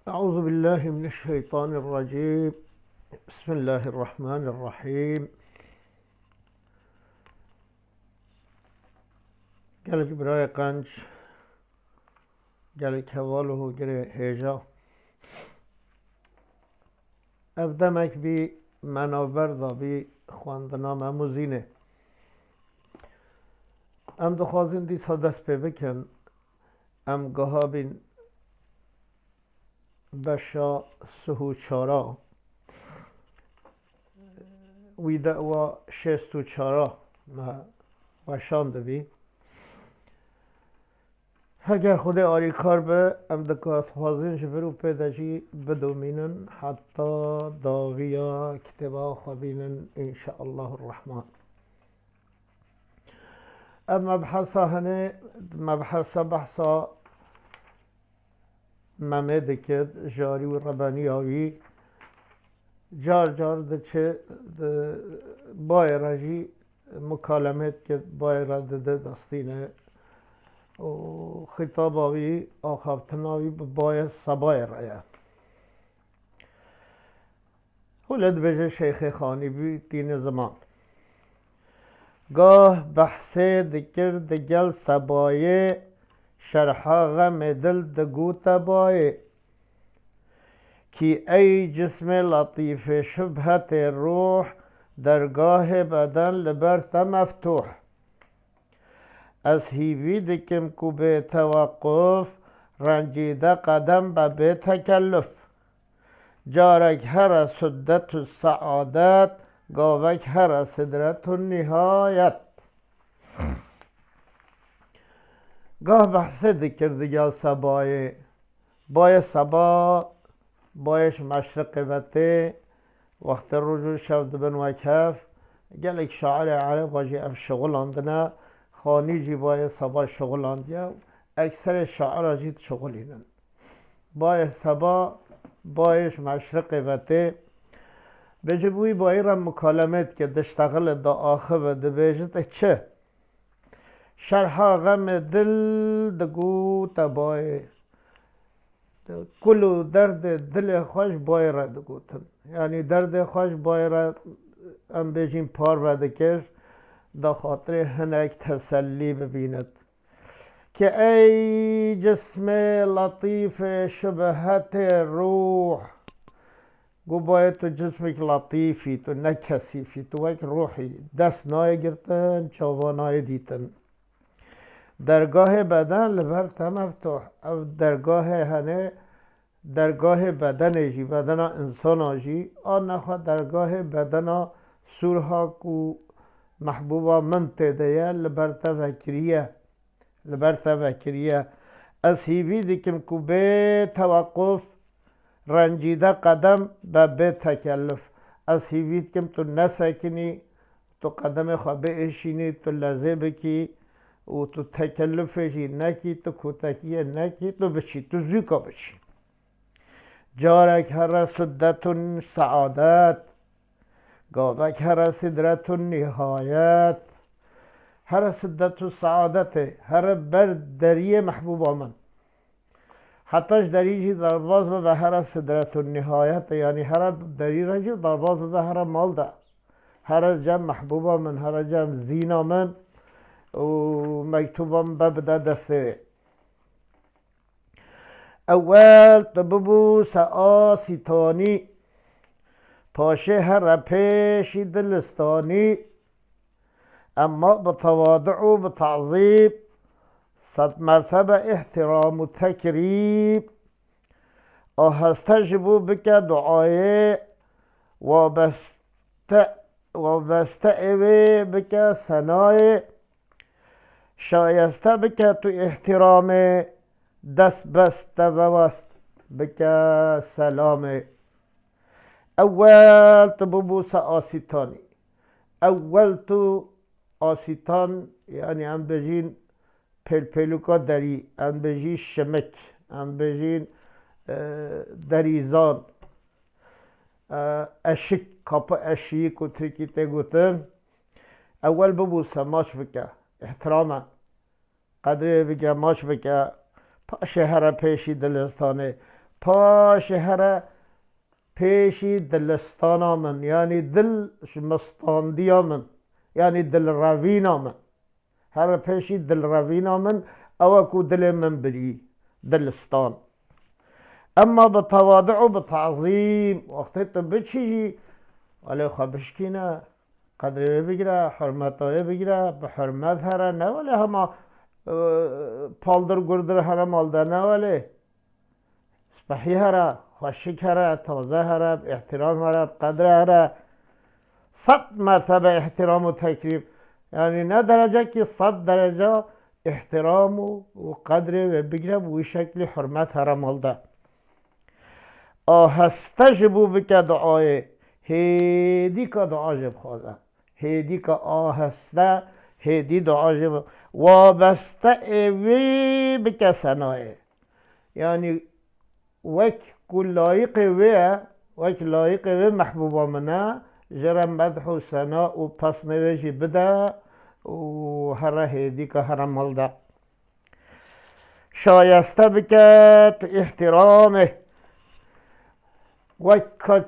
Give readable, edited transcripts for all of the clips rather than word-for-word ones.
أعوذ بالله من الشيطان الرجيم. بسم الله الرحمن الرحيم. gelek برای قنج gelek هواله گره هیجا افدمک بی منابر دا بی خواندنام اموزینه ام دخوازین دیسا دست پی بکن ام گاها بین بشا سهو چارا ویده و شستو چارا ما وشانده بی اگر خود آری کار به ام دکات خوازین جبرو پیداجی بدومینن حتی داغیا کتبا خوابینن انشاءالله الرحمن. اما مبحثا هنه بحثا ممد کد جاری و ربانی آوی جار ده چه بایراجی مکالمت کد بایرا ده دستینه و خطاب آوی آخافتناوی بای سبای رایا ولد بجه شیخ خانی بی تین زمان گاه بحثه دکر دگل سبایه شرحا غم دل دگوتا بایه کی ای جسم لطیف شبهت روح درگاه بدن لبرت مفتوح از هیوی دکم کو به توقف رنجیده قدم به تکلف جارک هر سدت السعادت گاوک هر صدرت النهایت. گاه بحثه دکر دیگل سبایه بای سبا بایش مشرق وته وقت رجوع شود بن وکف گلک شاعر عرب واجی اف شغل اندنا خانی جی بای سبا شغل اندیا اکثر شاعر جید شغلینن بای سبا بایش مشرق وته بجبوی بای را مکالمت که دشتغل دا آخه و دبیجت چه شرحا غم دل دگو تبای کلو درد دل خوش بای را دگوتن یعنی درد خوش بای را ام بیجیم پار و دکر دا خاطر هنک تسلی ببیند که ای جسم لطیف شبهت روح گو باید تو جسمک لطیفی تو نکسیفی تو یک روحی دست نای گرتن چاوانای دیتن درگاه بدن لبرت مفتوح او درگاه هنه درگاه بدن جی بدن انسان جی آن نخواه درگاه بدن سورها کو محبوبا من تیده لبرت فکریه از هیوی دیکم کو به توقف رنجیده قدم به تکلف از هیوی دیکم تو نسکنی تو قدم خواه بشینی تو لزه بکی و تو تکلفشی نکی تو کتکیه نکی تو بچی تو زیکا بچی جارک هر سدتون سعادت گاوک هر صدرتون نهایت هر سدتون سعادت هر بر دریه محبوب من حتیش دریجی درباز به هر صدرتون نهایت یعنی هر دری رجی درباز به هر مال ده هر جمع محبوب من هر جمع زینا من و مکتوبم ببدا دسته اول تببو سآسیتانی پاشه هر پیشی دلستانی اما بتواضع و بتعظیم صد مرتبه احترام و تکریب آهستجبو بک دعایه وابسته اوی بک سنایه شایسته بکه تو احترام دست بسته و وست بکه سلام اول تو ببوس آسیتانی اول تو آسیتان یعنی هم بجین پلپلوکا دری هم بجین شمک هم بجین دریزان اشک کپا اشیک و ترکی تگوتن اول ببوسه ماش بکه احترامه قدر بگه ماش بکه پاشه هر پیشی دلستانه پاش هر پیشی دلستان من، یعنی دل مستاندی من، یعنی دل روین من. هر پیشی دل روین من او کو دل من بری دلستان. اما بتواضع و بتعظیم وقتی تو بچی ولی خوابشکی نه قدر بگیره، حرمتای بگیره، به حرمت هره نه ولی همه پالدر گردر هره مالده نه ولی صبحی هره، خوشک هره، تازه هره، احترام هره، قدر هره، 100 مرتبه احترام و تکریم، یعنی نه درجه که 100 درجه احترام و قدر و بگیره و شکل حرمت هره مالده. آهسته جبو بکه دعای هیدی که دعا جب خوازه، هیدی که آهسته هیدی دعا جب وابسته اوی بکه سنایه، یعنی وک کل لایق وی، وک لایق وی محبوبا منه جرم مدح و سنا و پس نویجی بده و هر هیدی که هر مالده. شایسته بکه تو احترامه و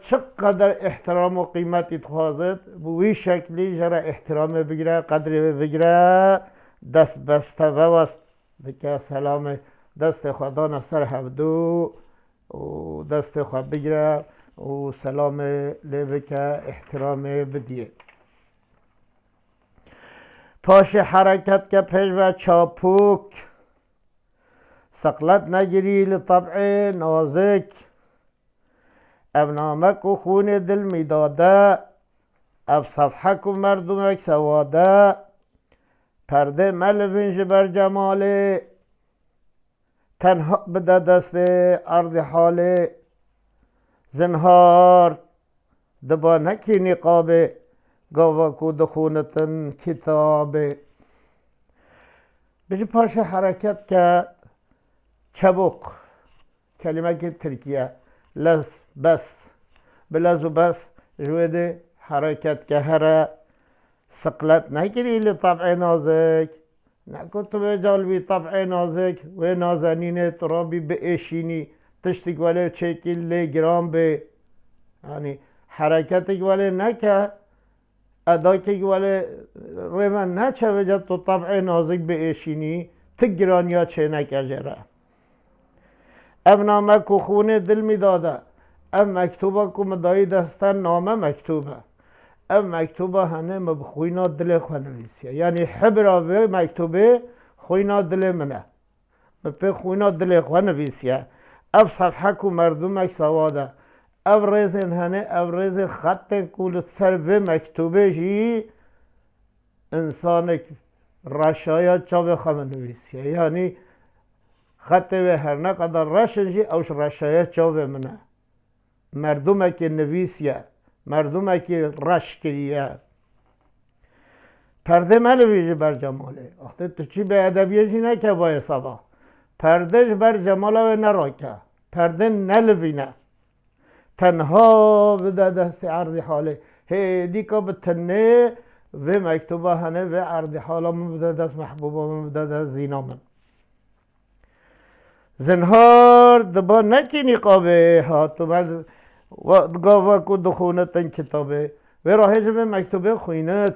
چقدر احترام و قیمتی تخوازد بوی شکلی جرا احترام بگیره، قدر بگیره، دست بسته وست بکه سلام دست خدا نصر هفدو و دست خود بگیره و سلام بکه احترام بدیه. پاش حرکت که پیش و چاپوک سقلت نگیری لطبع نازک، ابنامک و خون دل میداده، اف صفحک و مردمک سواده، پرده ملوینج بر جماله، تنها بده دست عرض حاله، زنهار دبا نکی نقابه، گاوکو دخونتن کتابه. بجی پاش حرکت که چبوک کلمه که ترکیه لز بس بلز و بس جوده حرکت که هره سقلت نگیری لطبع نازک، نکن تو به جالبی طبع نازک و نازنین ترابی به اشینی تشتک ولی چکل گرام به، یعنی حرکت ولی نکه ادا که ولی روان نچه وجد تو طبع نازک به اشینی تگرانیا چه نکجره. ابنامک و خون دل میداده، ام مکتوبه که مدایی دستن نامه مکتوبه، ام مکتوبه هنه مبخوینا دل خواه نویسیه، یعنی حبره و مکتوبه خوینا دل منه مپی خوینا دل خواه نویسیه. اف صفحه که مردمک سواده، اف ریزن هنه اف ریزن خط کول سر و مکتوبه جی انسان رشایت چاوه خواه نویسیه، یعنی خط و هر نقدر رشن جی اوش رشایت چاوه منه، مردمک نویسیه، مردمک رش کریه. پرده ملویجه بر جماله، وقتی تو چی به ادبیه جی نکه با حسابا، پردهش بر جماله و نراکه، پرده نلوینه، تنها بده دست عرض حاله، هیدی که بتنه و مکتوبه هنه و عرض حاله من بده دست محبوبه من بده دست زینا من. زنهار دبا نکی نقابه ها تو بعد گاوا کو دخونتن کتابه و راهش به مکتوبه خوینت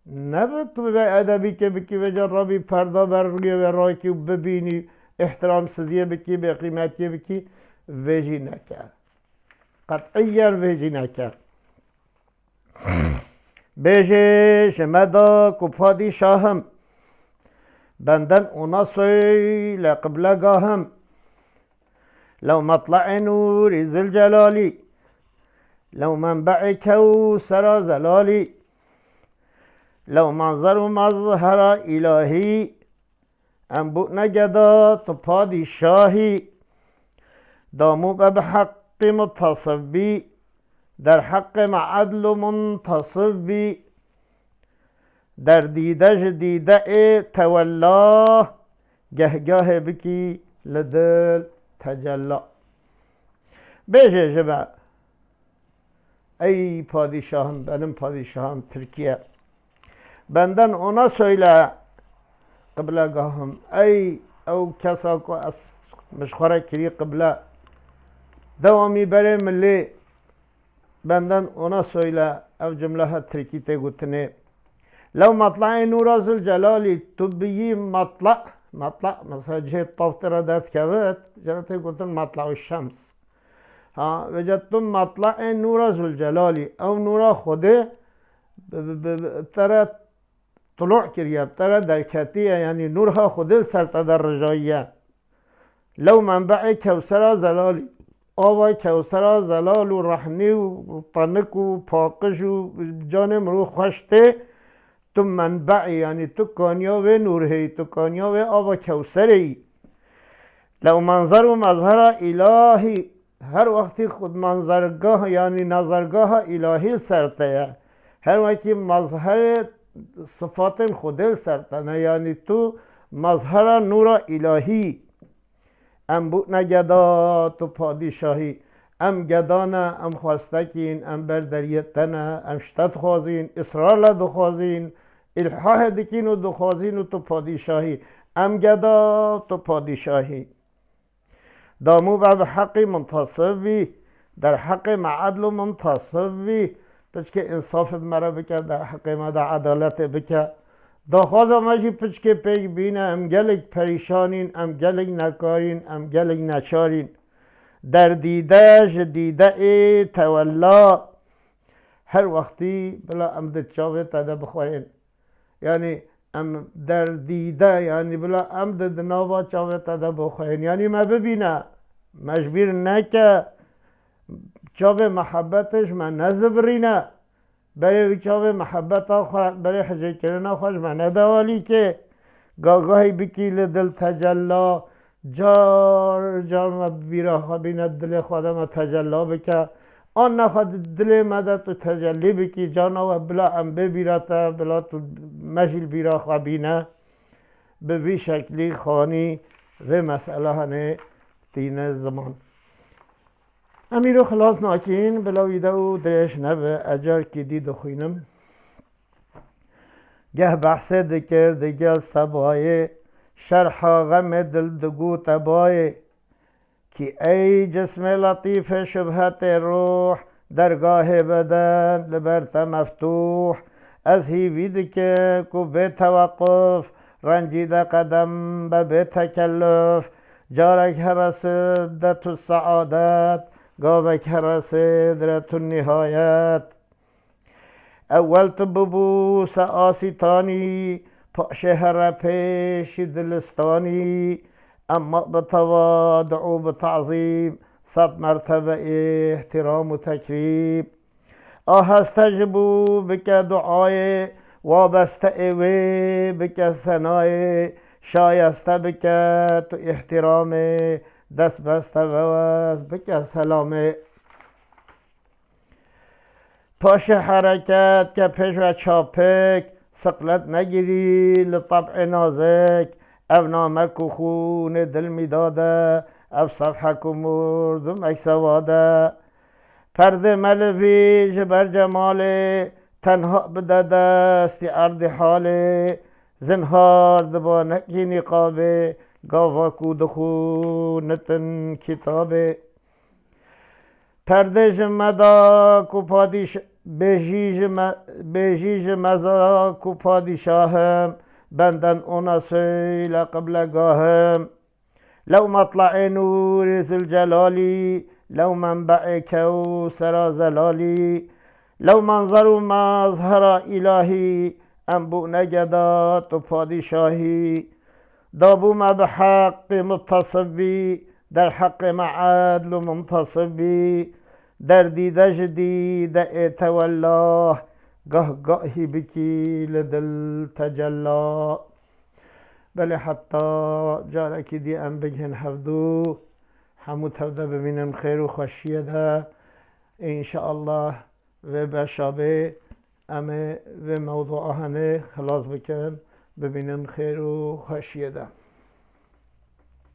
نبود تو به ادبی که بکی و جرابی پردا برگی و رای که ببینی احترام سزیه بکی به قیمتی بکی ویجی نکرد، قطعیا ویجی نکرد. بیجه شمدا کو پادشاهم بندن اونا سوی لقبله گاهم، لو مطلع نور ذي الجلال، لو منبع كوثر زلالي، لو منظر مظهر إلهي، انبوء نجدات پادشاهی، دامو بحق متصف بی، در حق مع عدل منتصف بی، در دیده دیده تولاه، گهگاه بکی لدل تجلا. بیجه جبه ای پادشاهم benim padişahım Türkiye, benden ona söyle kıblegahım, ey o kesa ko az meşhura kiri kıble دوامی بره ملی بندن اونا söyle ev cümle Türkiye te gutine لو مطلع نور الجلال تبيي مطلع مثلا جهة طفترة دات كبت جرت قلت مطلع الشمس ها وجدتم مطلع نور الجلال او نور خده ترى طلوع كريا ترى دركاتية يعني نورها خده سرت درجاية لو منبع كوثر زلالي آوای کوثر زلال و رحمی و پنک و پاکش و جانم رو خوشته تو منبعی یعنی تو کانیا و نورهی تو کانیا و آوا کوثری لو منظر و مظهر الهی هر وقتی خود منظرگاه یعنی نظرگاه الهی سرته هر وقتی مظهر صفات خود سرته یعنی تو مظهر نور الهی ام بود نگدا تو پادشاهی ام گدانه ام خواستکین ام بردریتنه ام شتت خوازین اصرار لدو خوازین الحاح دکین و دو خوازین و تو پادشاهی ام گدا تو پادشاهی دامو به حق منتصب بی در حق معدل و منتصب بی پس که انصاف مرا بکه در حق ما در عدالت بکه داخواز آمشی پس که پیک بینه ام گلک پریشانین ام گلک نکارین ام گلک نچارین در دیده ای تولا هر وقتی بلا ام دچاوه تده بخواین یعنی ام در دیده یعنی بلا ام دناوا چاوه تده بخواین یعنی ما ببینه مجبور نکه چاوه محبتش من نزبرینه برای چاوه محبت آخوا برای حجه کردن خوش من ندوالی که گاگاهی بکی دل تجلا جار ما بیرا خوابین دل خودم تجلا بکه آن نخواد دل مدد تو تجلی بکی جانا و بلا ام ببیرتا بلا تو مجل بیرا خوابینه به وی شکلی خانی و مسئله هنه تین زمان امی رو خلاص ناکین بلا ویده و درش نبه اجار که دید خوینم گه بحث دکر دگل سبایه شرح غم دل دگو تبایه که ای جسم لطیف شبهت روح درگاه بدن لبرت مفتوح از هیوید که کو به توقف رنجیده قدم به تکلف جارک رسدت السعادت گاوک رسدت النهایت اول تببوس آسیتانی پاشه پیش دلستانی اما بتواضع و بتعظیم 100 مرتبه احترام و تکریم استجبو بک دعای وابسته اوی بک ثنای شایسته بک تو احترام دست بسته و بک سلامه پاش حرکت که پیش و چاپک سقلت نگیری لطبع نازک او نامک و خون دل میداده او صفحک و مردم اکسواده پرده ملوی جبر جمال تنها بده دستی ارد حال زنهار دبا نکی نقابه گاوا کود خونتن کتابه پرده جمدا کو پادیش بیجیج مزا کو پادشاهم بندن اونا سیل قبل گاهم لو مطلع نور ذوالجلالی لو منبع کوثر زلالی لو منظر و مظهر الهی انبو نگدا تو پادشاهی دابو ما بحق متصبی در حق معدل و منتصبی در دیده جدید اتوالله گاهی بکی لدل تجلا بله حتی جارکی دی ام بگهن حفظو همو تفده ببینن خیر و خوشیه ده انشاءالله و بشابه امه و موضوع هنه خلاص بکن ببینن خیر و خوشیه ده